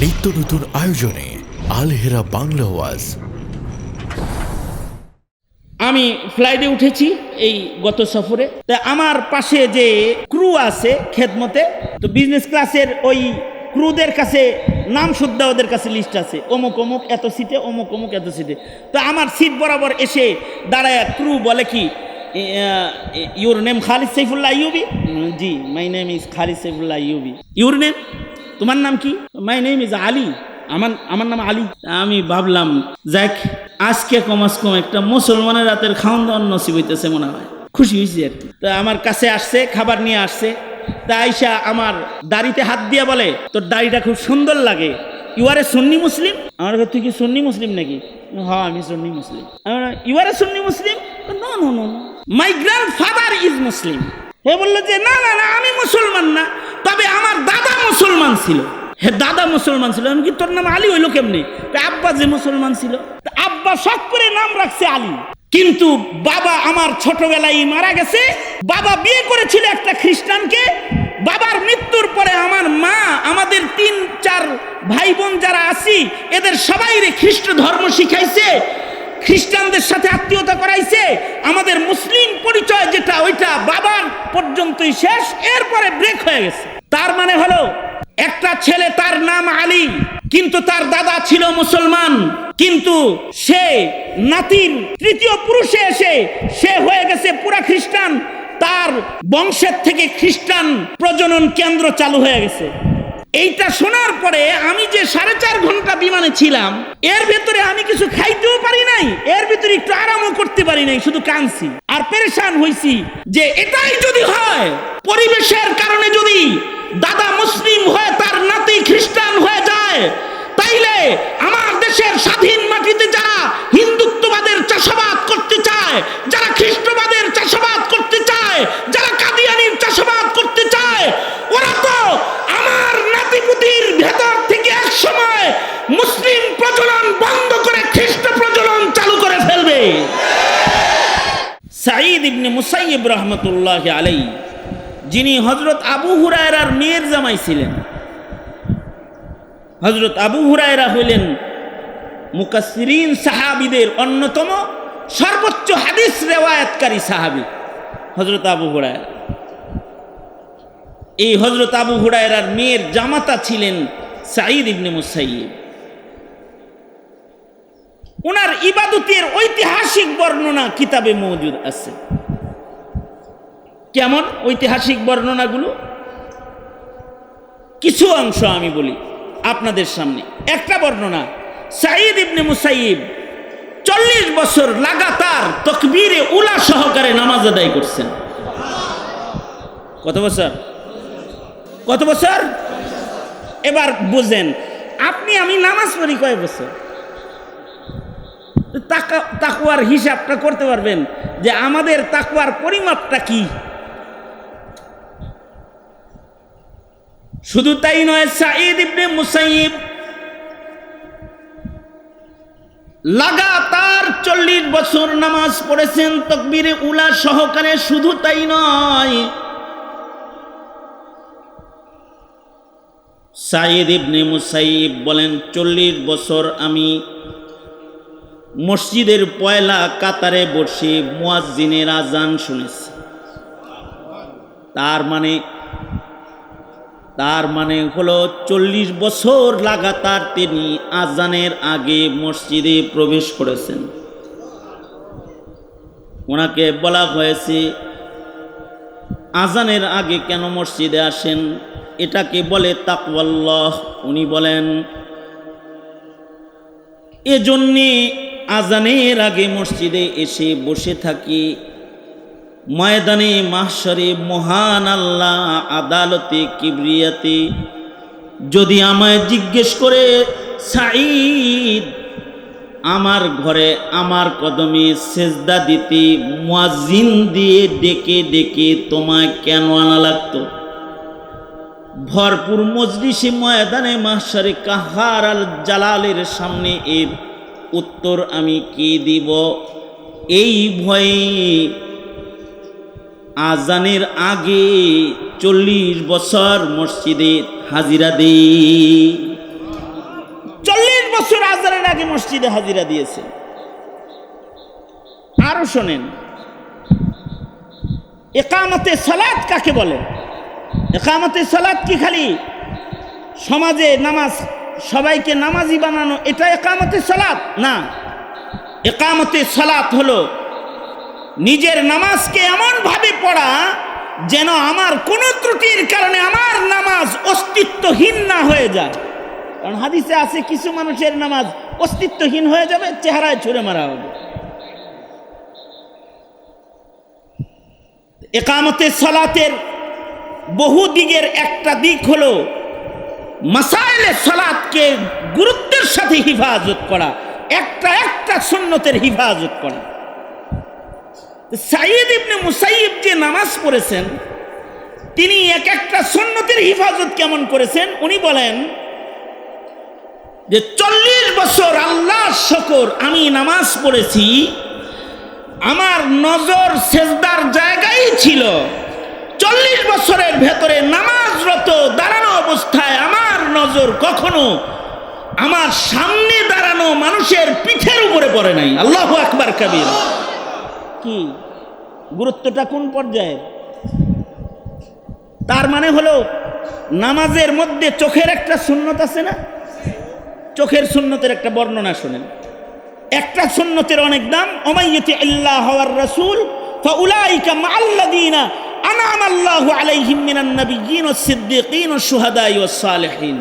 নিত্য নতুন আয়োজনে আল হেরা বাংলা ওয়াজ। আমি ফ্লাইটে উঠেছি এই গত সফরে, তা আমার পাশে যে ক্রু আছে খেদমতে, তো বিজনেস ক্লাসের ওই ক্রুদের কাছে নাম শুদ্ধা ওদের কাছে লিস্ট আছে, অমুক অমুক এত সিটে, অমুক অমুক এত সিটে। তো আমার সিট বরাবর এসে দাঁড়ায় ক্রু বলে কি, your name Khalid Saifullah Ayyubi? G, my name is Khalid Saifullah Ayyubi. Your name, তোমার নাম কি? মাই নেম ইজ আলী, আমার নাম আলী। আমি ভাবলাম যাক, আজকে কমাস কম একটা মুসলমানের রাতের খাওয়ান দাওয়ান নসিব হইতেছে মনে হয়, খুশি হয়েছি আর কি। তা আমার কাছে আসছে, খাবার নিয়ে আসছে। তা আইসা আমার দাড়িতে হাত দিয়ে বলে, তোর দাড়িটা খুব সুন্দর লাগে, ইউ আর এ সুন্নি মুসলিম? আমার তুই কি সুন্নি মুসলিম নাকি? হ্যাঁ, আমি সুন্নি মুসলিম। You are a Sunni Muslim? No no no, my grandfather is Muslim. He বললো যে না না না, আমি মুসলমান না, তবে আমার দাদা মুসলমান ছিল। হে, দাদা মুসলমান ছিল? আমি কি, তোর নাম আলী হইলো কেমনি? আব্বা যে মুসলমান ছিল, আব্বা শখ করে নাম রাখছে আলী, কিন্তু বাবা আমার ছোটবেলায় মারা গেছে। বাবা বিয়ে করেছিল একটা খ্রিস্টানকে। বাবার মৃত্যুর পরে আমার মা আমাদের 3-4 ভাই বোন যারা আছি, এদের সবাইরে খ্রিস্ট ধর্ম শিখাইছে, খ্রিস্টানদের সাথে আত্মীয়তা করাইছে। আমাদের মুসলিম পরিচয় যেটা, ওইটা বাবার পর্যন্তই শেষ, এরপরে ব্রেক হয়ে গেছে। তার মানে হলো একটা ছেলে, তার নাম আলী, কিন্তু তার দাদা ছিল মুসলমান, কিন্তু সে নাতির তৃতীয় পুরুষে এসে সে হয়ে গেছে পুরা খ্রিস্টান। তার বংশের থেকে খ্রিস্টান প্রজনন কেন্দ্র চালু হয়ে গেছে। এইটা শোনার পরে আমি যে 4.5 ঘন্টা বিমানে ছিলাম, এর ভেতরে আমি কিছু খাইতেও পারি নাই, এর ভিতরে একটু আরামও করতে পারি নাই, শুধু কাঁদছি আর পেরেশান হইছি যে এটাই যদি হয়, পরিবেশের কারণে যদি দাদা মুসলিম হয়ে তার নাতি খ্রিস্টান হয়ে যায়, তাইলে আমার দেশের স্বাধীন মাটিতে যারা হিন্দুত্ববাদের চাষাবাদ করতে চায়, যারা খ্রিস্টবাদের চাষাবাদ করতে চায়, যারা কাদিয়ানির চাষাবাদ করতে চায়, ওরা তো আমার নাতিপুতির ভেতর থেকে এক সময় মুসলিম প্রজনন বন্ধ করে খ্রিস্ট প্রজনন চালু করে ফেলবে। সাঈদ ইবনে মুসাইয়িব রাহমাতুল্লাহি আলাইহি, যিনি হযরত আবু হুরায়রার মেয়ের জামাই ছিলেন। হযরত আবু হুরায়রা হইলেন মুকাসসিরিন সাহাবীদের অন্যতম সর্বোচ্চ হাদিস রিওয়ায়াতকারী সাহাবী হযরত আবু হুরায়রা। এই হযরত আবু হুরায়রার মেয়ের জামাতা ছিলেন সাঈদ ইবনে মুসাইয়িব। ওনার ইবাদতের ঐতিহাসিক বর্ণনা কিতাবে মওজুদ আছে। কেমন ঐতিহাসিক বর্ণনাগুলো? কিছু অংশ আমি বলি আপনাদের সামনে। একটা বর্ণনা, সাঈদ ইবনে মুসাইয়িব 40 বছর লাগাতার তাকবীরে উলা সহকারে নামাজ আদায় করছেন। কত বছর? কত বছর? এবার বুঝেন, আপনি আমি নামাজ পড়ি কয় বছর? তাকওয়ার হিসাবটা করতে পারবেন যে আমাদের তাকওয়ার পরিমাপটা কি। শুধু তাই নয়, সাঈদ ইবনে মুসাইয়িব লাগাতার 40 বছর নামাজ পড়েছেন তাকবীরে উলা সহকারে। শুধু তাই নয়, সাঈদ ইবনে মুসাইয়িব বলেন, 40 বছর আমি মসজিদের পয়লা কাতারে বসে মুয়াজ্জিনের আজান শুনেছি। তার মানে হলো 40 বছর লাগাতার তিনি আজানের আগে মসজিদে প্রবেশ করেছেন। ওনাকে বলা হয়েছে আজানের আগে কেন মসজিদে আসেন, এটাকে বলে তাকওয়াল্লাহ। উনি বলেন এজন্যে আজানের আগে মসজিদে এসে বসে থাকি, ময়দানে মাহশরে মহান আল্লাহ আদালতে কিবরিয়াতে যদি আমায় জিজ্ঞেস করে, সাঈদ আমার ঘরে আমার কদমে সেজদা দিতে মুয়াজ্জিন দিয়ে ডেকে ডেকে তোমায় কেন আনা লাগতো? ভরপুর মজলিসে ময়দানে মাহশরে কাহার আল জালালের সামনে এর উত্তর আমি কি দিব? এই ভয়ে আজানের আগে 40 বছর মসজিদে হাজিরা দেই। বছর আজানের আগে মসজিদে হাজিরা দিয়েছেন। আরো শোনেন, ইকামতে সালাত কাকে বলে? ইকামতে সালাত কি খালি সমাজে নামাজ, সবাইকে নামাজি বানানো, এটা ইকামতে সালাত না। ইকামতে সালাত হলো নিজের নামাজকে এমন ভাবে পড়া যেন আমার কোনো ত্রুটির কারণে আমার নামাজ অস্তিত্বহীন না হয়ে যায়। কারণ হাদিসে আছে কিছু মানুষের নামাজ অস্তিত্বহীন হয়ে যাবে, চেহারায় ছুঁড়ে মারা হবে। ইকামতে সালাতের বহু দিকের একটা দিক হলো মাসাইলে সালাতকে গুরুত্বের সাথে হিফাজত করা, একটা একটা সুন্নতের হিফাজত করা। সাইয়্যিদ ইবনে মুসাইয়্যিব যে নামাজ পড়েছেন, তিনি এক একটা সুন্নতের হিফাজত কেমন করেছেন উনি বলেন যে 40 বছর আল্লাহর শুকর আমি নামাজ পড়েছি, আমার নজর সেজদার জায়গায় ছিল। 40 বছরের ভেতরে নামাজরত দাঁড়ানো অবস্থায় আমার নজর কখনো আমার সামনে দাঁড়ানো মানুষের পিঠের উপরে পড়ে নাই। আল্লাহু আকবার কাবীর। কি গুরুত্বটা কোন পর্যায়ে? তার মানে হলো নামাজের মধ্যে চোখের একটা সুন্নত আছে না? চোখের সুন্নতের একটা বর্ণনা শুনেন। একটা সুন্নতের অনেক দাম। ওমাইয়াতি আল্লাহ ওয়ার রাসূল ফাউলাইকা মাআল্লাযিনা আনআমা আল্লাহু আলাইহিম মিনান নাবিয়্যিন ওয়াস সিদ্দীকিন ওয়াস শুহাদাই ওয়াস সালিহিন।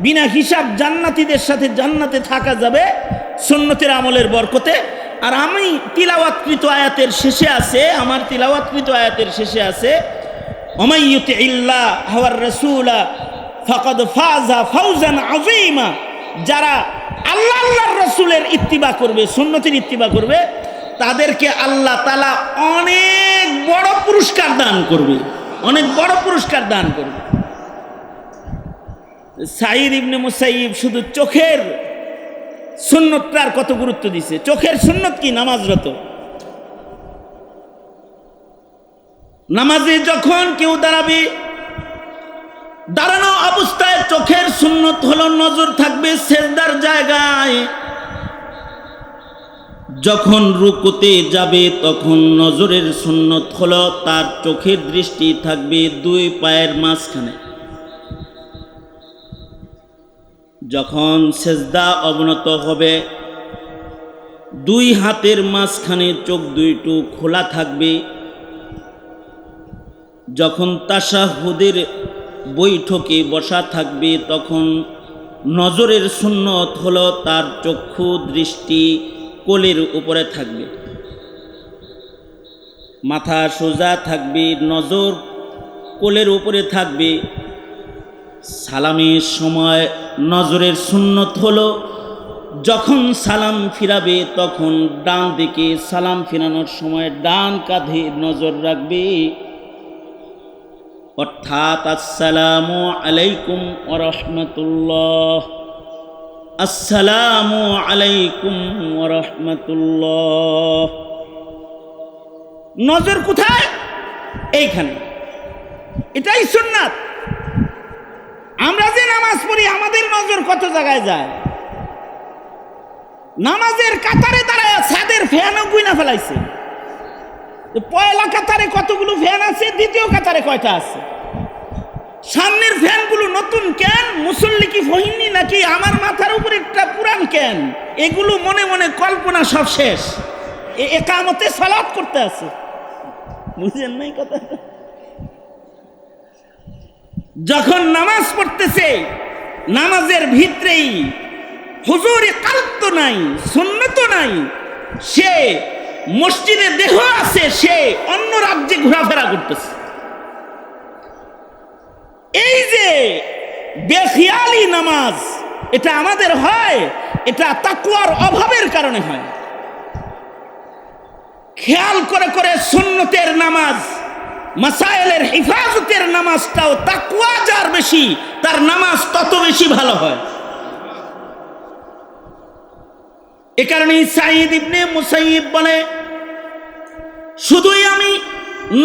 বিনা হিসাব জান্নাতীদের সাথে জান্নাতে থাকা যাবে সুন্নতের আমলের বরকতে। আর আমি তিলাওয়াতকৃত আয়াতের শেষে আছে, আমার তিলাওয়াতকৃত আয়াতের শেষে আছে ওমাইয়াতি আল্লাহ ওয়ার রাসূলা ফাকাদ ফাযা ফাওজান আযীমা। যারা আল্লাহ আল্লাহর রাসূলের ইত্তিবা করবে, সুন্নতের ইত্তিবা করবে, তাদেরকে আল্লাহ তাআলা অনেক বড় পুরস্কার দান করবে, অনেক বড় পুরস্কার দান করবে। সাইয়্যিদ ইবনে মুসাইয়্যিব শুধু চোখের সুন্নতটার কত গুরুত্ব দিছে। চোখের সুন্নত কি? নামাজরত নামাজে যখন কেউ দাঁড়াবে, দাঁড়ানো অবস্থায় চোখের সুন্নত হলো নজর থাকবে সেজদার জায়গায়। যখন রুকুতে যাবে তখন নজরের সুন্নত হলো তার চোখের দৃষ্টি থাকবে দুই পায়ের মাঝখানে। যখন সেজদা অবনত হবে দুই হাতের মাঝখানে চোখ দুইটু খোলা থাকবে। যখন তাশাহুদের বৈঠকে বসা থাকবে তখন নজরের সুন্নত হলো তার চক্ষু দৃষ্টি কোলের উপরে থাকবে, মাথা সোজা থাকবে, নজর কোলের উপরে থাকবে। সালামের সময় নজরের সুন্নত হলো যখন সালাম ফিরাবে তখন ডান দিকে, সালাম ফিরানোর সময় ডান কাঁধে নজর রাখবে। অর্থাৎ আসসালামু আলাইকুম ওয়া রাহমাতুল্লাহ, আসসালামু আলাইকুম ওয়া রাহমাতুল্লাহ। নজর কোথায়? এইখানে। এটাই সুন্নাত। আমরা যে নামাজ পড়ি আমাদের নজর কত জায়গায় যায়। নামাজের কাতারে দাঁড়ায় ছাদের ফ্যানও গুইনা ফেলাইছে। পয়লা কাতারে কতগুলো ফ্যান আছে, দ্বিতীয় কাতারে কয়টা আছে? সামনের ফ্যানগুলো নতুন কেন? মুসল্লি কি ফহিনি নাকি আমার মাথার উপরে একটা পুরান কেন? এগুলো মনে মনে কল্পনা সব শেষ। একামতে সালাত করতে আছে, বুঝেন নাই কথা? যখন নামাজ পড়তেছে নামাজের ভিতরেই হুজুরে কালব তো নাই, সুন্নত নাই, সে মসজিদে দেহ আছে, সে অন্য রাজ্যে ঘোরাফেরা করতেছে। এই যে বেখিয়ালি নামাজ, এটা আমাদের হয়, এটা তাকওয়ার অভাবের কারণে হয়। খেয়াল করে করে সুন্নতের নামাজ, মাসাইলের হিফাজতের নামাজটাও তাকওয়া যার বেশি তার নামাজ তত বেশি ভালো হয়। এ কারণেই সাইয়্যিদ ইবনে মুসাইয়্যিব বলে, শুধুই আমি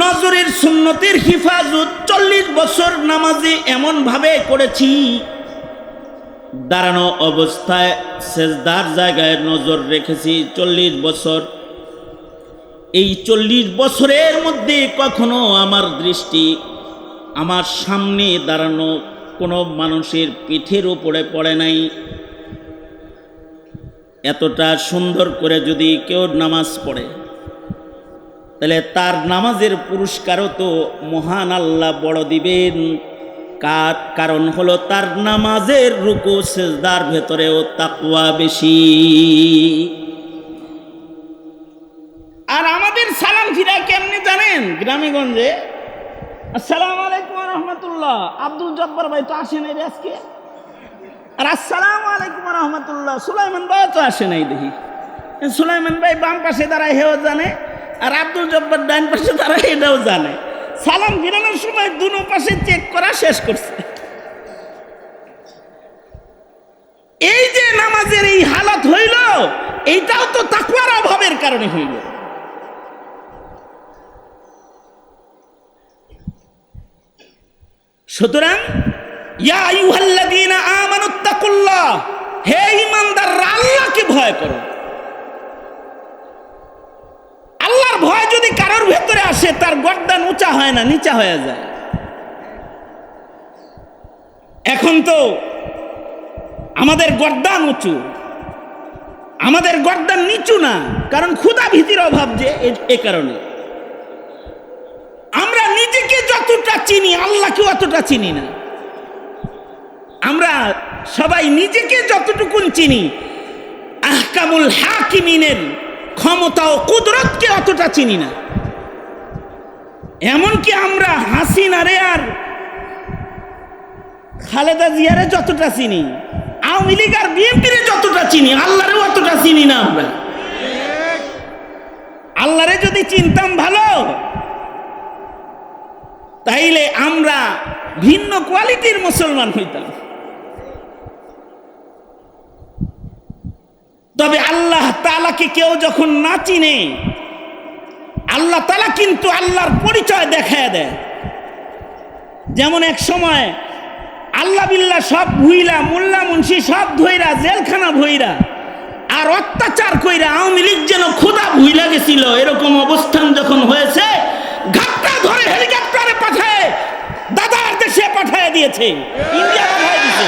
নজরের সুন্নতের হিফাজত 40 বছর নামাজে এমন ভাবে করেছি দাঁড়ানো অবস্থায় সেজদার জায়গায় নজর রেখেছি 40 বছর। এই 40 বছরের মধ্যে কখনো আমার দৃষ্টি আমার সামনে দাঁড়ানো কোনো মানুষের পিঠের উপরে পড়ে নাই। এতটা সুন্দর করে যদি কেউ নামাজ পড়ে তাহলে তার নামাজের পুরস্কারও তো মহান আল্লাহ বড় দিবেন। কারণ হলো তার নামাজের রুকু সিজদার ভেতরেও তাকওয়া বেশি। আর আমাদের সালাম ফিরা কেমনে জানেন? গ্রামে গঞ্জে আসসালামু আলাইকুম ওয়া রাহমাতুল্লাহ, আব্দুল জব্বার ভাই তো আসে নাই আজকে। আর আসসালামু আলাইকুম ওয়া রাহমাতুল্লাহ, সুলাইমান ভাই তো আসে নাই দেখি। সুলাইমান ভাই বাম পাশে দাঁড়ায় হেও জানে, আর আব্দুল জব্বার ডান পাশে দাঁড়ায় এটাও জানে। সালাম ফিরানোর সময় দুনো পাশে চেক করা শেষ করছে। এই যে নামাজের এই হালত হইল, এইটাও তো তাকওয়ার অভাবের কারণে হইল। সুতরাং ইয়া আইয়ুহাল্লাযীনা আমানুত্তাকুল্লাহ, হে ঈমানদাররা আল্লাহকে ভয় করো। আল্লাহর ভয় যদি কারোর ভেতরে আসে তার গর্দান উঁচা হয় না, নিচা হয়ে যায়। এখন তো আমাদের গর্দান উঁচু, আমাদের গর্দান নিচু না, কারণ ক্ষুধা ভীতির অভাব যে এ কারণে। আমরা নিজেকে যতটা চিনি আল্লাহকে অতটা চিনি না। আমরা সবাই নিজেকে যতটুকুন চিনি আহকামুল হাকিমিনের ক্ষমতা ও কুদরতকে অতটা চিনি না। এমনকি আমরা হাসিনারে আর খালেদা জিয়ারে যতটা চিনি, আওয়ামী লীগ আর বিএনপিরে যতটা চিনি, আল্লাহরে অতটা চিনি না। আমরা আল্লাহরে যদি চিনতাম ভালো, তাইলে আমরা ভিন্ন কোয়ালিটির মুসলমান হইতাম। তবে আল্লাহ তাআলাকে কেউ যখন না চিনে, আল্লাহ তাআলা কিন্তু আল্লাহর পরিচয় দেখায় দেয়। যেমন এক সময় আল্লাহ বিল্লাহ সব ভুইলা, মোল্লা মুন্সি সব ধইরা, জেলখানা ভইরা আর অত্যাচার কইরা আওয়ামী লীগ যেন ক্ষুধা ভুইলা গেছিল, এরকম অবস্থান যখন হয়েছে, ঘাটটা ধরে হেলিকপ্টারে পাঠায় দাদার দেশে পাঠায় দিয়েছে, ইন্ডিয়া পাঠায় দিয়েছে।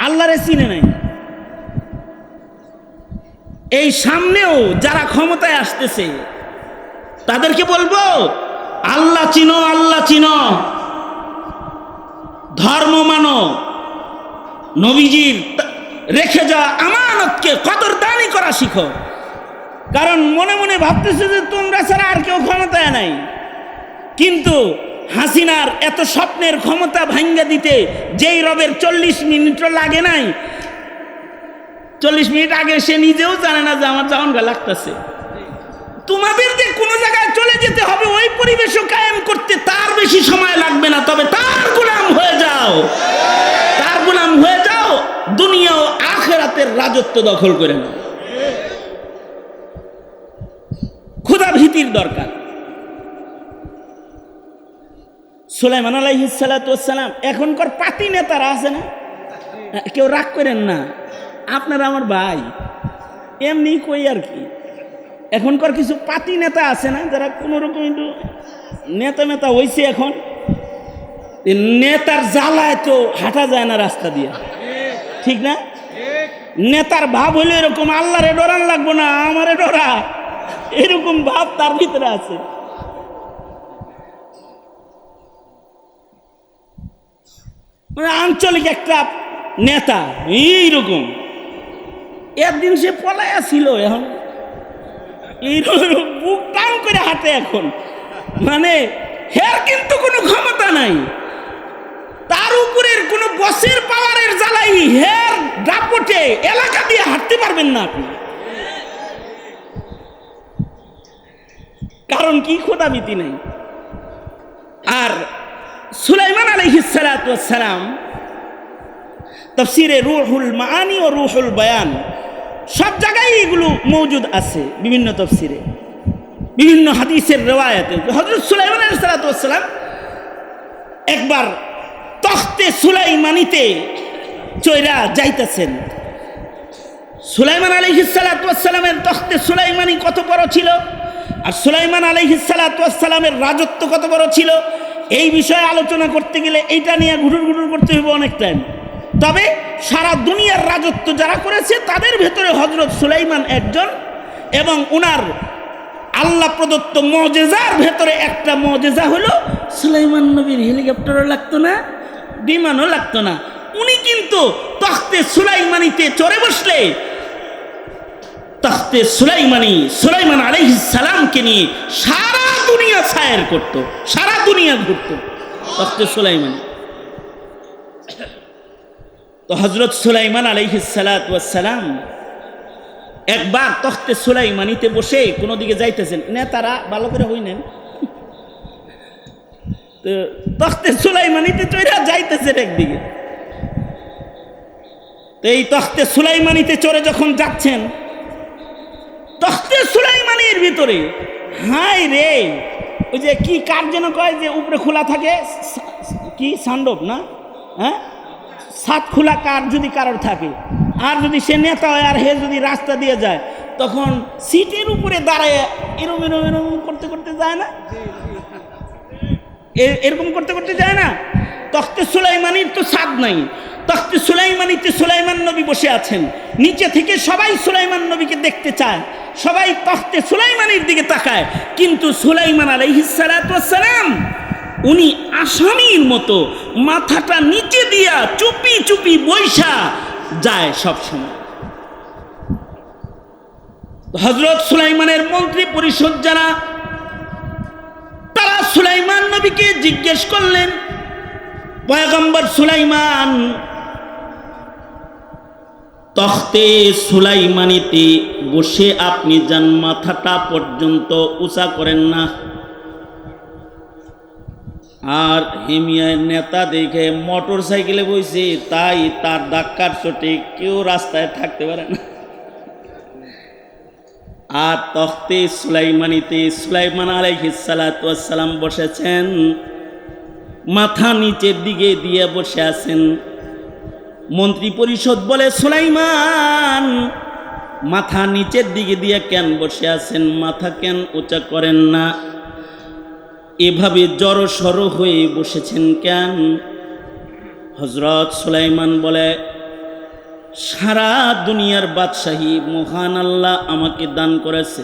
আল্লাহরে চিনে নাই। এই সামনেও যারা ক্ষমতায় আসতেছে তাদেরকে বলবো, আল্লাহ চিনো, আল্লাহ চিনো, ধর্ম মানো, নবীজির রেখে যাওয়া আমানতকে কদরদানি করা শিখো। কারণ মনে মনে ভাবতেছে যে তোমরা ছাড়া আর কেউ ক্ষমতায় নাই, কিন্তু হাসিনার এত স্বপ্নের ক্ষমতা ভাঙ্গা দিতে যেই রবের 40 মিনিটও লাগে নাই, 40 মিনিট আগে সে নিজেও জানে না যে আমার জাওয়ানগা লাগতেছে। তোমাদের যে কোনো জায়গায় চলে যেতে হবে, ওই পরিবেশও কায়েম করতে তার বেশি সময় লাগবে না। তবে তার গোলাম হয়ে যাও, তার গোলাম হয়ে যাও, দুনিয়া ও আখিরাতের রাজত্ব দখল করে নাও। ক্ষুধা ভীতির দরকার। সুলাইমান আলাইহিস সালাতু ওয়াস সালাম, এখনকার পাতি নেতারা আছে না, কেউ রাগ করেন না, আপনারা আমার ভাই, এমনি কই আর কি। এখনকার কিছু পাতি নেতা আছে না, যারা কোনো রকম একটু নেতা মেতা হয়েছে, এখন নেতার জ্বালায় তো হাঁটা যায় না রাস্তা দিয়ে, ঠিক না? নেতার ভাব হইলো এরকম, আল্লাহরে ডরান লাগবো না, আমারে ডরা, এরকম ভাব তার ভিতরে আছে। মানে আঞ্চলিক একটা নেতা এইরকম। একদিন সে পলায়া ছিল, এখন এইরকম বুক টান করে হাঁটে এখন। মানে হের কিন্তু কোনো ক্ষমতা নাই, তার উপরের কোনো বসের পাওয়ারের জ্বালাই হের দাপটে এলাকা দিয়ে হাঁটতে পারবেন না আপনি। কারণ কি? খোদাবিতি নাই। আর সুলাইমান আলাইহিস সালাতু ওয়াস সালাম তাফসীরে রুহুল মাআনি ও রুহুল বায়ান সব জায়গায় এগুলো মওজুদ আছে, বিভিন্ন তাফসীরে, বিভিন্ন হাদিসের রিওয়ায়াতে। হযরত সুলাইমান আলাইহিস সালাতু ওয়াস সালাম একবার তখতে সুলাইমানিতে চৈরা যাইতেছেন। সুলাইমান আলাইহিস সালাতু ওয়াস সালামের তখতে সুলাইমানি কত বড় ছিল, আর সুলাইমান আলাইহিস সালাতু ওয়াস সালামের রাজত্ব কত বড় ছিল, এই বিষয়ে আলোচনা করতে গেলে এইটা নিয়ে ঘুরুর ঘুরুর করতে হবে অনেক টাইম। তবে সারা দুনিয়ার রাজত্ব যারা করেছে তাদের ভেতরে হযরত সুলাইমান একজন, এবং উনার আল্লাহ প্রদত্ত মুজিজার ভেতরে একটা মুজিজা হলো সুলাইমান নবীর হেলিকপ্টারও লাগতো না, বিমানও লাগতো না। উনি কিন্তু তখতে সুলাইমানিতে চড়ে বসলে তখতে সুলাইমানি সুলাইমান আলাইহিস সালামকে নিয়ে সারা দুনিয়া সায়ের করত, সারা দুনিয়া ঘুরত তখতে সুলাইমানি। তো হযরত সুলাইমান আলাইহিস সালাতু ওয়াস সালাম একবার তখতে সুলাইমানিতে বসে কোনো দিকে যাইতেছেন, নেতারা ভালো করে হইনেন, তো তখতে সুলাইমানিতে চড়ে যাইতেছেন একদিকে। তো এই তখতে সুলাইমানিতে চড়ে যখন যাচ্ছেন, তখতে সুলাইমানির ভিতরে হায় রে, ওই যে কি কার যেন কয় যে উপরে খোলা থাকে, কি সান্ডব না, হ্যাঁ, সাত খোলা কার যদি কারোর থাকে, আর যদি সে নেতা হয় আর হে যদি রাস্তা দিয়ে যায়, তখন সিটের উপরে দাঁড়ায় এরম এরম এরম করতে করতে যায় না, এরকম করতে করতে যায় না। তখতে সুলাইমানির তো ছাদ নাই, তখতে সুলাইমানিতে সুলাইমান নবী বসে আছেন, নিচে থেকে সবাই সুলাইমান নবীকে দেখতে চায়, সবাই তখতে সুলাইমানির দিকে তাকায়, কিন্তু সুলাইমান আলাইহিস সালাতু ওয়াস সালাম উনি আসামির মতো মাথাটা নিচে দিয়া চুপি চুপি বৈশা যায় সব সময়। হযরত সুলাইমানের মন্ত্রী পরিষদ যারা, তারা সুলাইমান নবীকে জিজ্ঞেস করলেন, পয়গম্বর সুলাইমান, তখতে সুলাইমানিতে বসে আপনি যান মাথাটা পর্যন্ত উঁচা করেন না, আর হেমিয়ার নেতা দেখে মোটর সাইকেলে বসে, তাই তার ধাক্কার চোটে কেউ রাস্তায় থাকতে পারে না। আর তখতে সুলাইমানিতে সুলাইমান আলাইহিস সালাতু ওয়াস সালাম বসেছেন, মাথা নিচের দিকে দিয়ে বসে আছেন। মন্ত্রী পরিষদ বলে, সুলাইমান মাথা নিচের দিকে দিয়ে কেন বসে আছেন, মাথা কেন উঁচা করেন না, এভাবে জড়সড় হয়ে বসেছেন কেন? হযরত সুলাইমান বলে, সারা দুনিয়ার বাদশাহী মহান আল্লাহ আমাকে দান করেছে,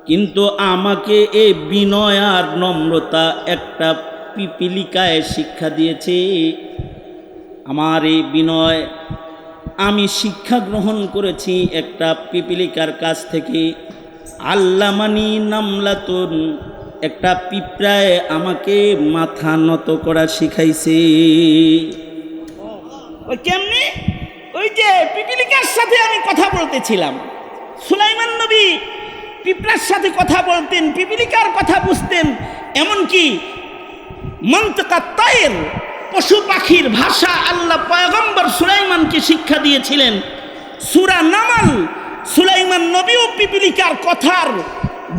কিন্তু আমাকে এই বিনয় আর নম্রতা একটা পিপিলিকায় শিক্ষা দিয়েছে। আমার এই বিনয় আমি শিক্ষা গ্রহণ করেছি একটা পিপিলিকার কাছ থেকে। আল্লামানি নামলাতুন, একটা পিঁপড়ায় আমাকে মাথা নত করা শিখাইছে। ওই কেমনি? ওই যে পিপিলিকার সাথে আমি কথা বলতেছিলাম, সুলাইমান নবী পিঁপড়ার সাথে কথা বলতেন, পিপিলিকার কথা বুঝতেন, এমনকি মন্তকা তায়ের পশু পাখির ভাষা আল্লাহ পয়গম্বর সুলাইমানকে শিক্ষা দিয়েছিলেন। সূরা নামল সুলাইমান নবীও পিপিলিকার কথার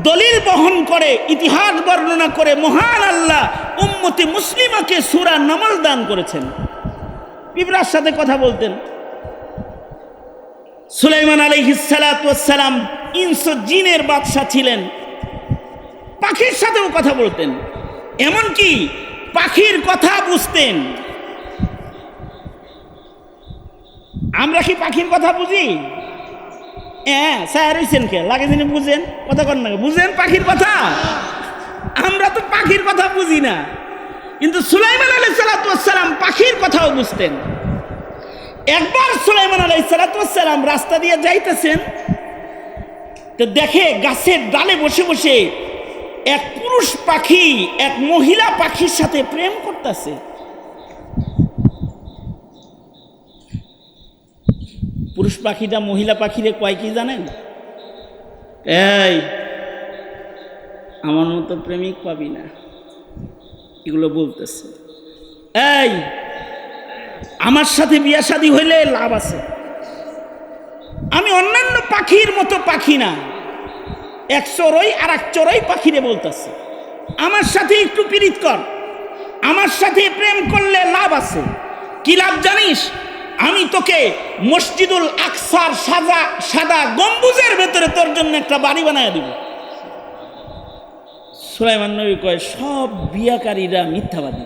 দলিল বহন করে, ইতিহাস বর্ণনা করে মহান আল্লাহ উম্মতে মুসলিমাকে সূরা নামল দান করেছেন। পিঁপড়ার সাথে কথা বলতেন। সুলাইমান আলাইহিস সালাতু ওয়াস সালাম ইনস ও জিনের বাদশা ছিলেন, পাখির সাথেও কথা বলতেন, এমনকি পাখির কথা বুঝতেন। আমরা কি পাখির কথা বুঝি? হ্যাঁ, স্যার হইছেন কে লাগে যিনি বুঝেন, কথা কর না, বুঝেন পাখির কথা? আমরা তো পাখির কথা বুঝি না, কিন্তু সুলাইমান আলাইহিস সালাতু ওয়াস সালাম পাখির কথাও বুঝতেন। একবার সুলাইমান আলাইহিস সালাতু ওয়াস সালাম রাস্তা দিয়ে যাইতেছেন, তো দেখে গাছের ডালে বসে বসে এক পুরুষ পাখি এক মহিলা পাখির সাথে প্রেম করতেছে। পুরুষ পাখিটা মহিলা পাখিরে কয় কি জানেন? এই আমার মতো প্রেমিক পাবি না, এগুলো বলতেছে। এই আমার সাথে বিয়া শাদী হইলে লাভ আছে, আমি অন্যান্য পাখির মতো পাখি না। এক চড়ই আর এক চড়ই পাখিরে বলতেছে, আমার সাথে একটু পীড়িত কর, আমার সাথে প্রেম করলে লাভ আছে। কি লাভ জানিস? আমি তোকে মসজিদুল আকসার সাদা গম্বুজের ভেতরে তোর জন্য একটা বাড়ি বানায় দিব। সুলাইমান নবী কয়, সব বিয়াকারীরা মিথ্যাবাদী,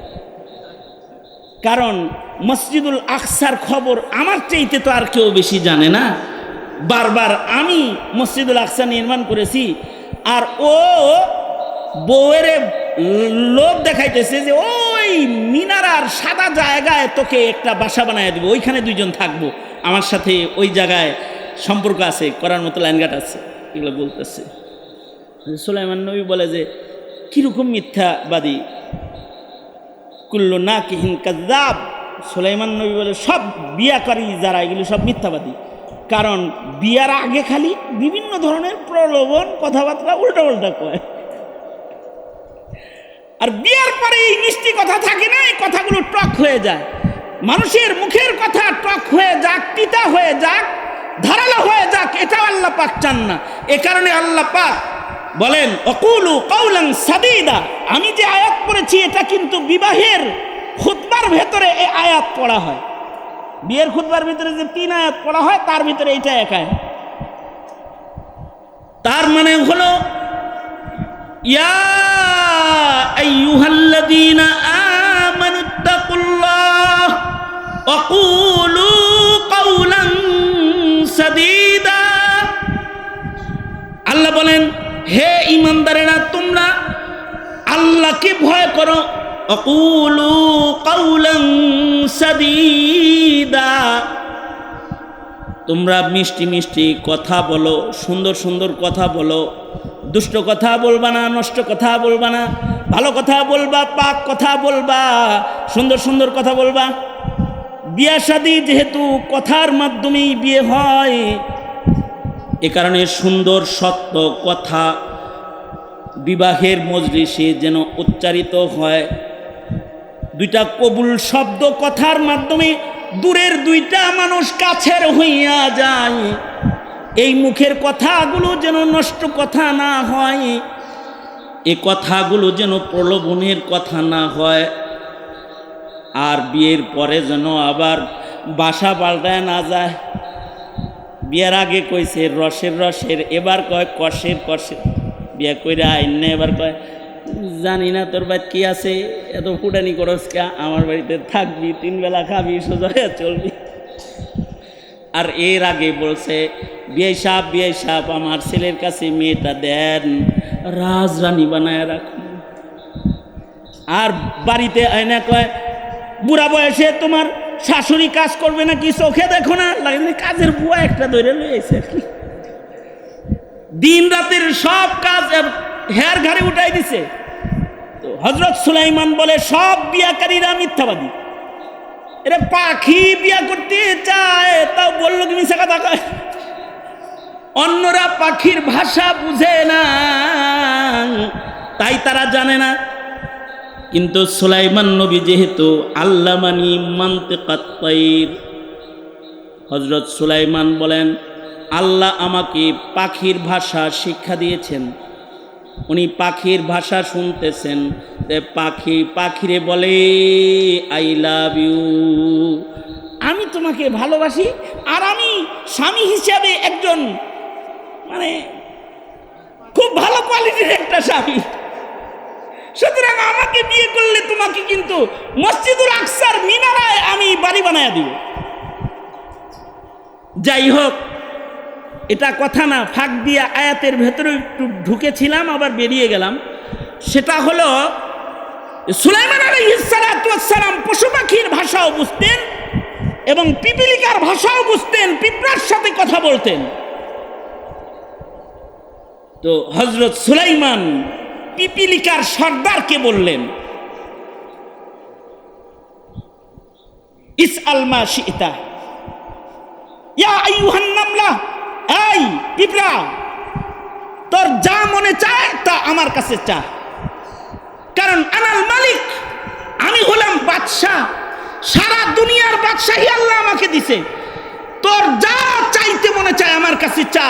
কারণ মসজিদুল আকসার খবর আমার চাইতে তো আর কেউ বেশি জানে না। বারবার আমি মসজিদুল আকসা নির্মাণ করেছি, আর ও বউয়ের লোভ দেখাইতেছে যে ওই মিনারার সাদা জায়গায় তোকে একটা বাসা বানায় দিব, ওইখানে দুইজন থাকবো, আমার সাথে ওই জায়গায় সম্পর্ক আছে, করার মতো লাইনঘাট আছে, এগুলো বলতেছে। সুলাইমান নবী বলে যে কিরকম মিথ্যাবাদী, কুল্লু নাকিহিন কাযযাব। সুলাইমান নবী বলে সব বিয়াকারী যারা এগুলো সব মিথ্যাবাদী, কারণ বিয়ার আগে খালি বিভিন্ন ধরনের প্রলোভন কথাবার্তা উল্টা উল্টা কয়, আর বিয়ার পরে এই মিষ্টি কথা থাকে না, এই কথাগুলো টক হয়ে যায়। মানুষের মুখের কথা টক হয়ে যাক, তিতা হয়ে যাক, ধারালো হয়ে যাক, এটাও আল্লাহ পাক চান না। এ কারণে আল্লাহ পাক বলেন অকুলু কাউলান সাদীদা। আমি যে আয়াত পড়েছি এটা কিন্তু বিবাহের খুতবার ভেতরে এই আয়াত পড়া হয়। বিয়ের খুতবার ভিতরে যে 3 আয়াত পড়া হয় তার ভিতরে এইটা এক আয়াত। তার মানে হলো ইয়া আইয়ুহাল্লাযীনা আমানুত্তাকুল্লাহ ওয়া কুলু কাওলান সাদীদা। আল্লাহ বলেন, হে ঈমানদারেরা, তোমরা আল্লাহকে ভয় করো। আকুলু কাওলান সাদীদা, তোমরা মিষ্টি মিষ্টি কথা বলো, সুন্দর সুন্দর কথা বলো, দুষ্ট কথা বলবা না, নষ্ট কথা বলবা না, ভালো কথা বলবা, পাক কথা বলবা, সুন্দর সুন্দর কথা বলবা। বিয়ে শাদী যেহেতু কথার মাধ্যমেই বিয়ে হয়, এ কারণে সুন্দর সত্য কথা বিবাহের মজলিসে যেন উচ্চারিত হয়। 2টা কবুল শব্দ কথার মাধ্যমে দূরের 2টা মানুষ কাছের হইয়া যায়। এই মুখের কথাগুলো যেন নষ্ট কথা না হয়, এ কথাগুলো যেন প্রলোভনের কথা না হয়, আর বিয়ের পরে যেন আবার বাসা পাল্টায় না যায়। বিয়ের আগে কইছে রসের, এবার কয় কষের। বিয়ে কইরা আইন এবার কয় জানি না তোর বাড়ি কি আছে, এত ফুটানি করস কা, আমার বাড়িতে থাকবি, 3 বেলা খাবি, সোজা হয়ে চলবি। আর এর আগে বলছে বিয়ে সাহেব আমার ছেলের কাছে মেয়েটা দেন, রাজরানী বানায় রাখুন। আর বাড়িতে আয়না কয় বুড়া বয়সে তোমার শাশুড়ি কাজ করবে নাকি, চোখে দেখো না, কাজের বুয়া একটা ধরে লইছে। দিন রাতের সব কাজ হেয়ার ঘাড়ে উঠাই দিছে। তো হযরত সুলাইমান বলে সব বিয়াকারীরা মিথ্যাবাদী। এরা পাখি বিয়া করতে চায়, তাও বললো কি মিশা কথা কয়। অন্যরা পাখির ভাষা বুঝে না, তাই তারা জানে না। কিন্তু সুলাইমান নবী যেহেতু আল্লামানি মানতিকাত তাইর, হযরত সুলাইমান বলেন আল্লাহ আমাকে পাখির ভাষা শিক্ষা দিয়েছেন। উনি পাখির ভাষা শুনতেছেন, পাখিরে বলে আই লাভ ইউ, আমি তোমাকে ভালোবাসি, আর আমি স্বামী হিসাবে একজন মানে খুব ভালো কোয়ালিটির একটা স্বামী, সুতরাং আমাকে বিয়ে করলে তোমাকে কিন্তু মসজিদুল আকসার মিনারায় আমি বাড়ি বানায় দিব। যাই হোক, এটা কথা না, ফাঁক দিয়ে আয়াতের ভেতরে একটু ঢুকেছিলাম, আবার বেরিয়ে গেলাম। সেটা হলো সুলাইমান আলাইহিস সালাতু ওয়াস সালাম পশু পাখির ভাষাও বুঝতেন এবং পিপিলিকার ভাষাও বুঝতেন, পিঁপড়ার সাথে কথা বলতেন। তো হযরত সুলাইমান পিপিলিকার সর্দারকে বললেন ইসআল মা শি'তা ইয়া আইয়ুহান নামলা, এই পিঁপড়া, তোর যা মনে চায় তা আমার কাছে চা, কারণ আনাল মালিক, আমি হলাম বাদশাহ, সারা দুনিয়ার বাদশাহী আল্লাহ আমাকে দিছে, তোর যা চাইতে মনে চায় আমার কাছে চা,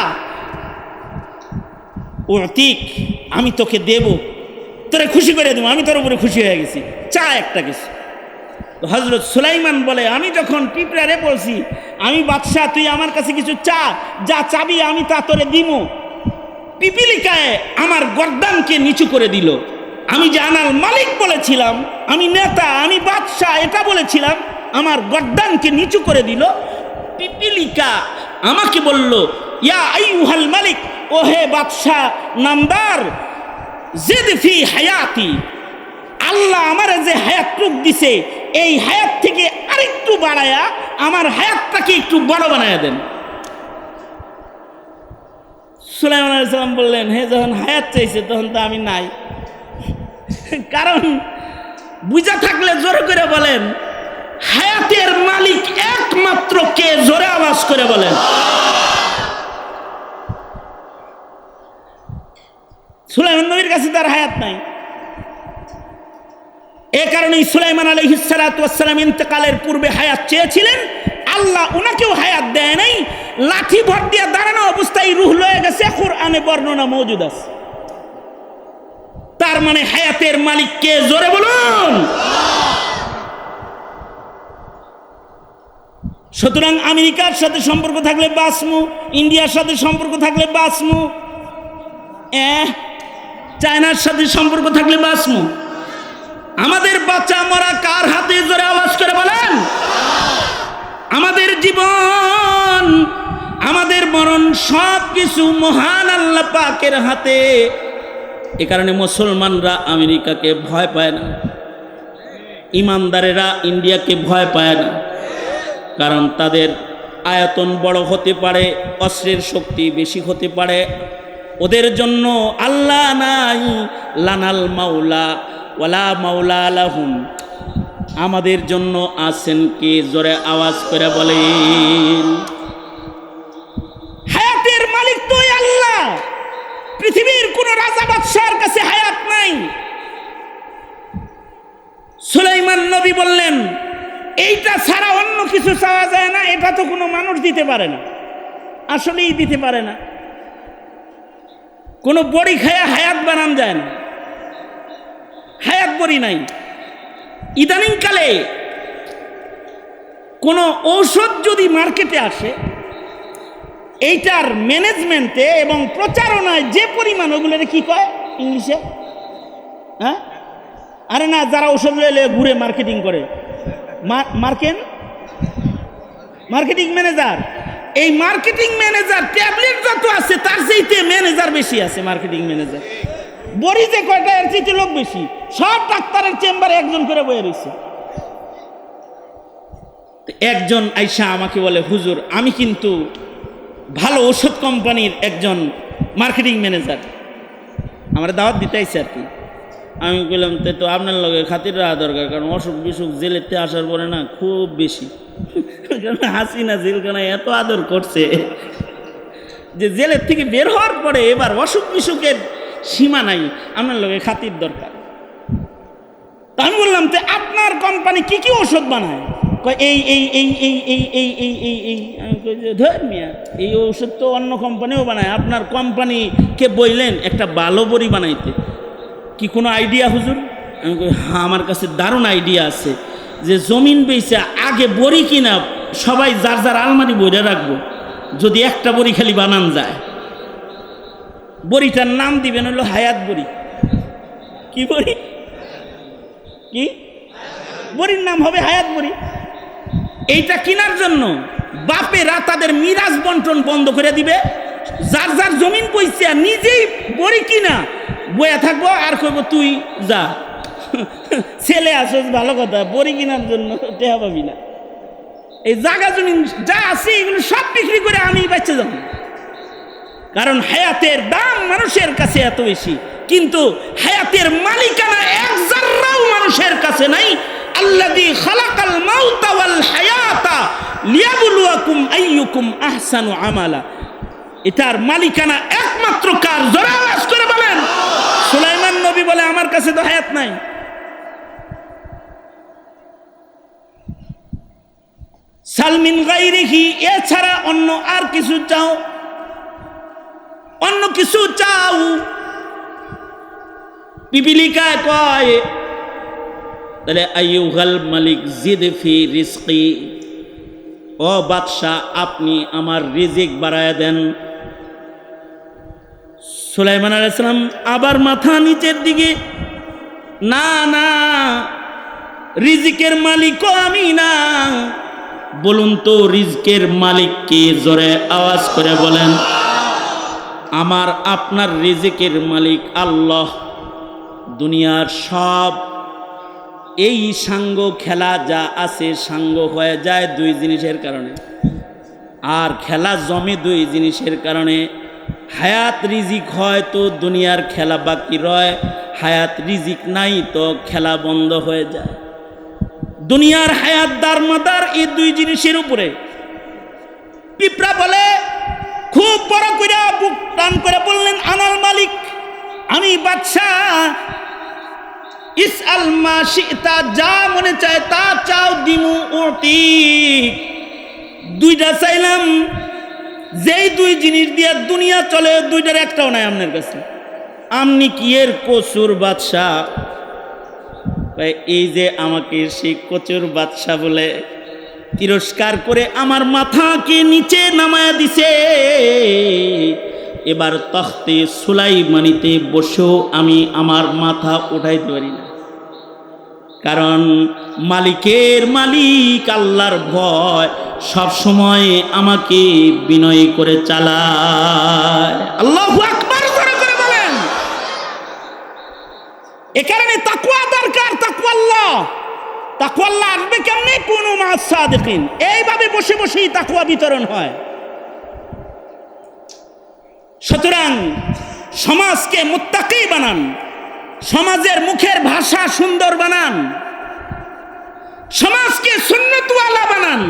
উতিক, আমি তোকে দেব। তোরে খুশি করে দেবো, আমি তোর উপরে খুশি হয়ে গেছি, চা একটা কিছু। তো হযরত সুলাইমান বলে, আমি যখন পিঁপড়ারে বলছি আমি বাদশাহ, তুই আমার কাছে কিছু চা, যা চাবি আমি তা তোরে দিমু, পিপিলিকায় আমার গর্দানকে নিচু করে দিল। আমি যে আনাল মালিক বলেছিলাম, আমি নেতা, আমি বাদশাহ এটা বলেছিলাম, আমার গর্দানকে নিচু করে দিল। পিপিলিকা আমাকে বলল, ইয়া আইয়ুহাল মালিক, ও হে বাদশাহ নামদার, জিদ ফি হায়াতি, আল্লাহ আমারে যে হায়াতটুক দিছে এই হায়াত থেকে আরেকটু বাড়ায়া আমার হায়াতটাকে একটু বড় বানায়া দেন। সুলাইমান আলাইহিস সালাম বললেন, হে যখন হায়াত চাইছে তখন তো আমি নাই। কারণ বুঝা থাকলে জোরে করে বলেন, হায়াতের মালিক একমাত্র কে? জোরে আওয়াজ করে বলেন। সুলাইমান নবীর কাছে তার হায়াত নাই। এ কারণেই সুলাইমান আলাইহিস সালাতু ওয়াস সালাম ইন্তেকালের পূর্বে হায়াত চেয়েছিলেন, আল্লাহ উনাকেও হায়াত দেয় নাই। লাঠি ভর দিয়ে দাঁড়ানো অবস্থায় রূহ লয়ে গেছে, কুরআনে বর্ণনা মওজুদ আছে। তার মানে হায়াতের মালিক কে? জোরে বলুন। সুতরাং আমেরিকার সাথে সম্পর্ক থাকলে বাঁচমু, ইন্ডিয়ার সাথে সম্পর্ক থাকলে বাঁচমু, চায়নার সাথে সম্পর্ক থাকলে বাঁচমু। আমাদের বাচ্চা মরা কার হাতে? জোরে আওয়াজ করে বলেন। আমাদের জীবন, আমাদের মরণ সব কিছু মহান আল্লাহ পাকের হাতে। এ কারণে মুসলমানরা আমেরিকাকে ভয় পায় না, ইমানদারেরা ইন্ডিয়াকে ভয় পায় না। কারণ তাদের আয়তন বড় হতে পারে, অস্ত্রের শক্তি বেশি হতে পারে, ওদের জন্য আল্লাহ নাই। লানাল মাওলা ওয়ালা মাওলা লাহুম, আমাদের জন্য আছেন কে? জোরে আওয়াজ করে বলেন। হায়াতের মালিক তো আল্লাহ। পৃথিবীর কোন রাজা বাদশার কাছে হায়াত নাই। সুলাইমান নবী বললেন, এইটা ছাড়া অন্য কিছু চাওয়া যায় না, এটা তো কোনো মানুষ দিতে পারে না, আসলেই দিতে পারে না। কোনো বড়ি খায়া হায়াত বানান যায় না, হায়াত বড়ি নাই। ইদানিংকালে কোনো ঔষধ যদি মার্কেটে আসে, এইটার ম্যানেজমেন্টে এবং প্রচারণায় যে পরিমাণ, ওগুলোরে কি কয় ইংলিশে? হ্যাঁ, আরে না, যারা ঔষধ লইলে ঘুরে মার্কেটিং করে, মার্কেটিং ম্যানেজার। এই মার্কেটিং ম্যানেজার, ট্যাবলেট যত আছে তার চাইতে ম্যানেজার বেশি আছে। মার্কেটিং ম্যানেজার বড়ি যে কয়টা, এর চাইতে লোক বেশি। সব ডাক্তারের চেম্বারে একজন করে বয়ে রয়েছে। একজন আইসা আমাকে বলে, হুজুর আমি কিন্তু ভালো ওষুধ কোম্পানির একজন মার্কেটিং ম্যানেজার, আমার দাওয়াত দিতে আইসে আর কি। আমি বললাম, তো আপনার লগে খাতির রাখা দরকার, কারণ অসুখ বিসুখ জেলেতে আসার পরে না খুব বেশি। হাসিনা জেলখানায় এত আদর করছে যে জেলের থেকে বের হওয়ার পরে এবার অসুখ বিসুখের সীমা নাই, আপনার লগে খাতির দরকার। তা আমি বললাম, তো আপনার কোম্পানি কি কি ওষুধ বানায়? এই এই এই এই এই এই এই এই এই আমি ধর মিয়া, এই ওষুধ তো অন্য কোম্পানিও বানায়, আপনার কোম্পানিকে বললেন একটা ভালো বড়ি বানাইতে, কি কোনো আইডিয়া হুজুর? আমি কই, হ্যাঁ আমার কাছে দারুণ আইডিয়া আছে, যে জমিন বেচে আগে বড়ি কিনা সবাই যার যার আলমারি বইরে রাখবো, যদি একটা বড়ি খালি বানান যায়, বড়িটার নাম দিবেন হলো হায়াত বড়ি। কি বড়ি? কি বড়ির নাম হবে হায়াত বড়ি। এইটা কেনার জন্য বাপেরা তাদের মিরাজ বন্টন বন্ধ করে দিবে, যার যার জমিন পয়সা নিজেই বড়ি কিনা বয়া থাকবো, আর কইব তুই যা ছেলে আসস, ভালো কথা, বড়ি কেনার জন্য টেহা পাবি না। এই জায়গা জমিন যা আছে এগুলো সব বিক্রি করে আমি বাচ্চা যাব, কারণ হায়াতের দাম মানুষের কাছে এত বেশি, কিন্তু হায়াতের মালিকানা এক জাররাও মানুষের কাছে নাই। আল্লাযী খালাকাল মাউতা ওয়াল হায়াতা লিয়াবলুয়াকুম আইয়ুকুম আহসানু আমালা, এটার মালিকানা একমাত্র কার? জোরে আওয়াজ করে বলেন। সুলাইমান নবী বলে, আমার কাছে তো হায়াত নাই। সালমিন গায়রিহি, এছাড়া অন্য আর কিছু চাও, অন্য কিছু চাও, পিপিলিকায় কয় তাহলে আইয়ুহাল মালিক জিদ ফি রিজকি, ও বাদশাহ আপনি আমার রিজিক বাড়ায় দেন। সুলাইমান আলাইহিস সালাম আবার মাথা নিচের দিকে, না না, রিজিকের মালিকও আমি না। বলুন তো রিজকের মালিক কে? জোরে আওয়াজ করে বলেন। আমার আপনার রিজিকের মালিক আল্লাহ। দুনিয়ার সব এই সাঙ্গ খেলা যা আছে সাঙ্গ হয়ে যায় দুই জিনিসের কারণে, আর খেলা জমে দুই জিনিসের কারণে। হায়াত রিজিক হয় তো দুনিয়ার খেলা বাকি রয়, হায়াত রিজিক নাই তো খেলা বন্ধ হয়ে যায়। দুনিয়ার হায়াত দারমাদার এই দুই জিনিসের উপরে। পিঁপড়া বলে, খুব বড় করে বুক টান করে বললেন, আনাল মালিক, আমি বাদশাহ। ইসআল মা শিতা, যা মনে চায় তা চাও, দিমু উতি। দুইটা চাইলাম, যেই দুই জিনিস দিয়ে দুনিয়া চলে দুইটার একটাও নাই আপনার কাছে। আপনি কি এর কসুর বাদশাহ? এই যে আমাকে সেই কচুর বাদশাহ বলে তিরস্কার করে আমার মাথাকে নিচে নামায়া দিছে, এবার তখতে সুলাইমানিতে বসেও আমি আমার মাথা উঠাইতে পারি না। কারণ মালিকের মালিক আল্লাহর ভয় সব সময় আমাকে বিনয় করে চালায়। আল্লাহু আকবার করে বলেন। এ কারণে তাকওয়া দরকার। তাকওয়া আল্লাহ আসবে কেমনে? কুনু মা'আস সাদিকিন। এইভাবে বসে বসেই তাকওয়া বিতরণ হয়। সুতরাং সমাজকে মুত্তাকি বানান, সমাজের মুখের ভাষা সুন্দর বানান, সমাজকে সুন্নতওয়ালা বানান।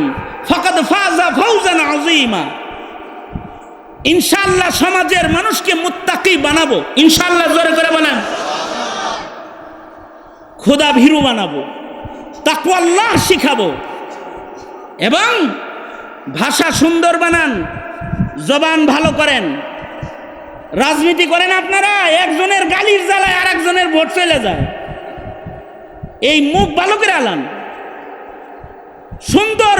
ফাকাদ ফাযা ফাওজান আযীমা। ইনশাআল্লাহ সমাজের মানুষকে মুত্তাকি বানাবো, ইনশাআল্লাহ। জোরে করে বলেন। খোদা ভীরু বানাবো, তাকওয়া আল্লাহ শিখাবো, এবং ভাষা সুন্দর বানান, জবান ভালো করেন। রাজনীতি করেন আপনারা, একজনের গালির জ্বালায় আর একজনের ভোট চলে যায়। এই মুখ ভালো করে আলান, সুন্দর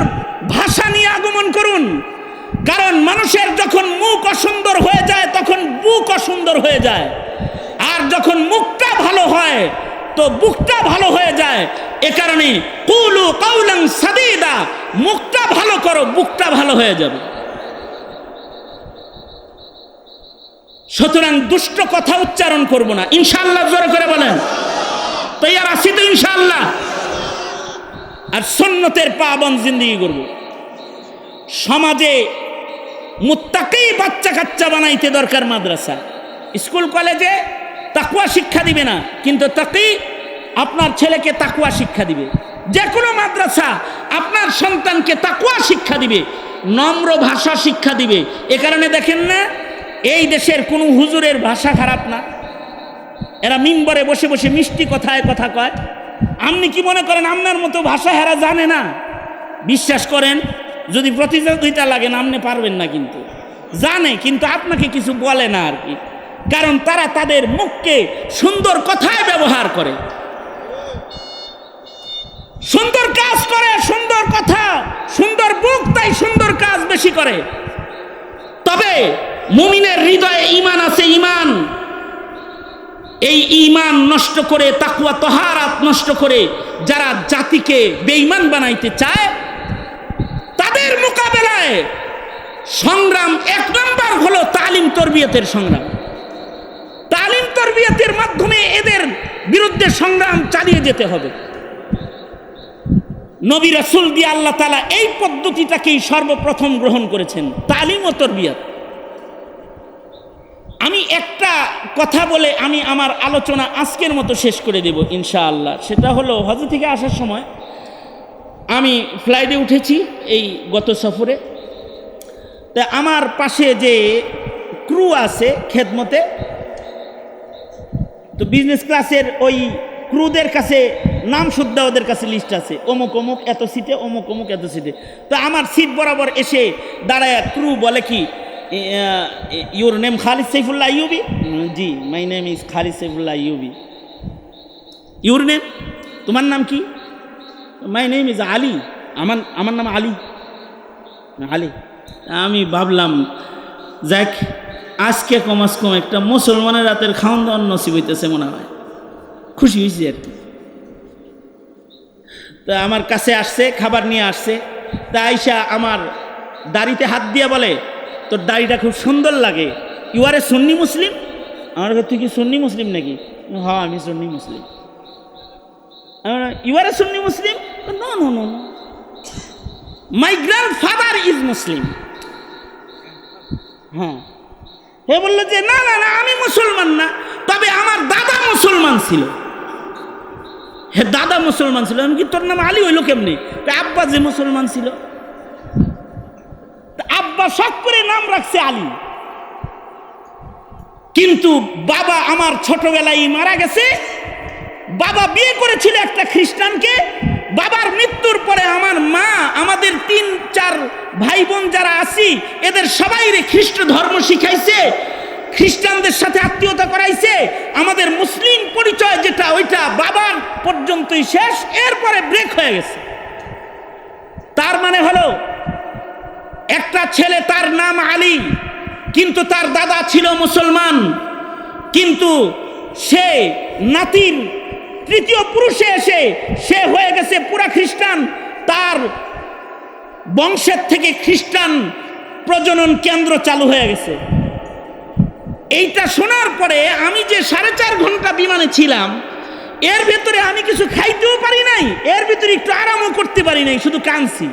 ভাষা নিয়ে আগমন করুন। কারণ মানুষের যখন মুখ অসুন্দর হয়ে যায় তখন বুক অসুন্দর হয়ে যায়, আর যখন মুখটা ভালো হয় তো বুকটা ভালো হয়ে যায়। এ কারণে কুলু কাউলান সাদীদা, মুখটা ভালো করো, বুকটা ভালো হয়ে যাবে। সুতরাং দুষ্ট কথা উচ্চারণ করব না, ইনশাআল্লাহ। জোরে করে বলেন। তৈয়ার আছি তো ইনশাআল্লাহ। আর সুন্নতের পাবন জিন্দেগি করব। সমাজে মুত্তাকি বাচ্চা কাচ্চা বানাইতে দরকার। মাদ্রাসা, স্কুল, কলেজে তাকওয়া শিক্ষা দিবে না, কিন্তু তাকি আপনার ছেলেকে তাকওয়া শিক্ষা দিবে। যে কোনো মাদ্রাসা আপনার সন্তানকে তাকওয়া শিক্ষা দিবে, নম্র ভাষা শিক্ষা দিবে। এ কারণে দেখেন না, এই দেশের কোনো হুজুরের ভাষা খারাপ না, এরা মিম্বরে বসে বসে মিষ্টি কথায় কথা কয়। আপনি কি মনে করেন আপনার মতো ভাষা হেরা জানে না? বিশ্বাস করেন, যদি প্রতিযোগিতা লাগে না, আপনি পারবেন না। কিন্তু জানে, কিন্তু আপনাকে কিছু বলে না আর কি। কারণ তারা তাদের মুখকে সুন্দর কথায় ব্যবহার করে, সুন্দর কাজ করে, সুন্দর কথা, সুন্দর বুক, তাই সুন্দর কাজ বেশি করে। তবে মুমিনের হৃদয়ে ঈমান আছে। ঈমান, এই ঈমান নষ্ট করে, তাকওয়া তাহারাত নষ্ট করে যারা জাতিকে বেঈমান বানাইতে চায়, তাদের মোকাবেলায় সংগ্রাম এক নম্বর হলো তালিম তরবিয়তের সংগ্রাম। তালিম তরবিয়তের মাধ্যমে এদের বিরুদ্ধে সংগ্রাম চালিয়ে যেতে হবে। নবী রাসূল দিয়ে আল্লাহ তাআলা এই পদ্ধতিটাকেই সর্বপ্রথম গ্রহণ করেছেন, তালিম ও তরবিয়ত। আমি একটা কথা বলে আমি আমার আলোচনা আজকের মতো শেষ করে দেব ইনশাআল্লাহ। সেটা হলো, হজ থেকে আসার সময় আমি ফ্লাইটে উঠেছি এই গত সফরে। তা আমার পাশে যে ক্রু আছে খেদমতে, তো বিজনেস ক্লাসের ওই ক্রুদের কাছে নাম শুদ্ধা ওদের কাছে লিস্ট আছে, অমুক অমুক এত সিটে, অমুক অমুক এত সিটে। তো আমার সিট বরাবর এসে দাঁড়ায় ক্রু বলে কি, your name Khalid Saifullah Ayyubi? G, my name is Khalid Saifullah Ayyubi. Your name, তোমার নাম কি? মাই নেম ইজ আলী, আমার নাম আলী। আলী। আমি ভাবলাম যাক আজকে কমাস কম একটা মুসলমানের রাতের খাওয়ান দাওয়ান নসিব হইতেছে মনে হয়, খুশি হয়েছি আর কি। তা আমার কাছে আসছে, খাবার নিয়ে আসছে। তা আইসা আমার দাড়িতে হাত দিয়া বলে, তোর দাড়িটা খুব সুন্দর লাগে, ইউ আর এ সুন্নি মুসলিম? আমার কাছে তুই কি সুন্নি মুসলিম নাকি? হ্যাঁ আমি সুন্নি মুসলিম। You are a Sunni Muslim? No no no no, my grandfather is Muslim. হ্যাঁ, হে বললো যে না না না আমি মুসলমান না, তবে আমার দাদা মুসলমান ছিল। হে দাদা মুসলমান ছিল। আমি কি তোর নাম আলী হইলো কেমনি? আব্বা যে মুসলমান ছিল, আব্বা শখ করে নাম রাখছে আলী, কিন্তু বাবা আমার ছোটবেলায় মারা গেছে। বাবা বিয়ে করেছিল একটা খ্রিস্টানকে। বাবার মৃত্যুর পরে আমার মা আমাদের 3-4 ভাই বোন যারা আছি এদের সবাইরে খ্রিস্ট ধর্ম শিখাইছে, খ্রিস্টানদের সাথে আত্মীয়তা করাইছে। আমাদের মুসলিম পরিচয় যেটা ওইটা বাবার পর্যন্তই শেষ, এরপরে ব্রেক হয়ে গেছে। তার মানে হলো একটা ছেলে তার নাম আলী, কিন্তু তার দাদা ছিল মুসলমান, কিন্তু সে নাতির 3য় পুরুষে এসে সে হয়ে গেছে পুরা খ্রিস্টান। তার বংশের থেকে খ্রিস্টান প্রজনন কেন্দ্র চালু হয়ে গেছে। এইটা শোনার পরে আমি যে 4.5 ঘন্টা বিমানে ছিলাম, এর ভেতরে আমি কিছু খাইতেও পারি নাই, এর ভিতরে একটু আরামও করতে পারি নাই, শুধু কাঁদছি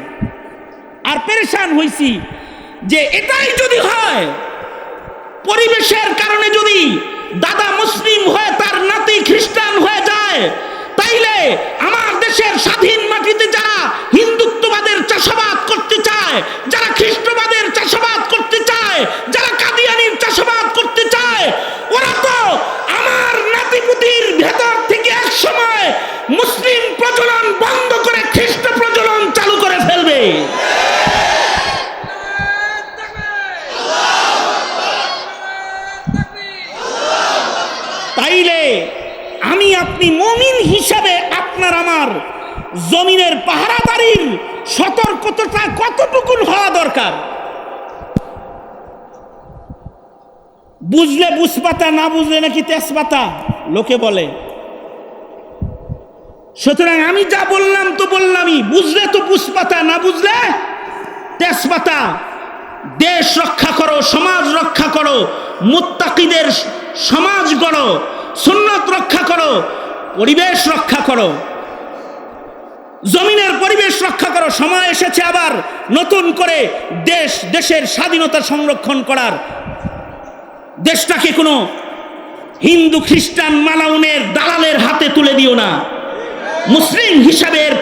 আর পেরেশান হইছি যে এটাই যদি হয়, পরিবেশের কারণে যদি দাদা মুসলিম হয়ে তার নাতি খ্রিস্টান হয়ে যায়, তাইলে আমার দেশের স্বাধীন মাটিতে যারা হিন্দুত্ববাদের চাষাবাদ করতে চায়, যারা খ্রিস্টবাদের চাষাবাদ করতে চায়, যারা কাদিয়ানির চাষাবাদ করতে চায়, ওরা তো আমার নাতিপুতির ভেতর থেকে এক সময় মুসলিম প্রজনন বন্ধ করে খ্রিস্ট প্রজনন চালু করে ফেলবে। তাইলে আমি আপনি মুমিন হিসাবে আপনার আমার জমিনের পাহারাদারির সতর্কতা কতটুকু হওয়া দরকার? বুঝলে বুঝপাতা, না বুঝলে নাকি তেজপাতা লোকে বলে। সুতরাং আমি যা বললাম তো বললামই, বুঝলে তো বুঝপাতা, না বুঝলে তেজপাতা। দেশ রক্ষা করো, সমাজ রক্ষা করো, মুত্তাকিদের সমাজ গড়ো, সুন্নাত রক্ষা করো, পরিবেশ রক্ষা করো, জমিনের পরিবেশ রক্ষা করো। সময় এসেছে আবার নতুন করে দেশের স্বাধীনতা সংরক্ষণ করার। দেশটাকে কোনো হিন্দু খ্রিস্টান মালাউনের দালালের হাতে তুলে দিও না। মুসলিম হিসাবে এর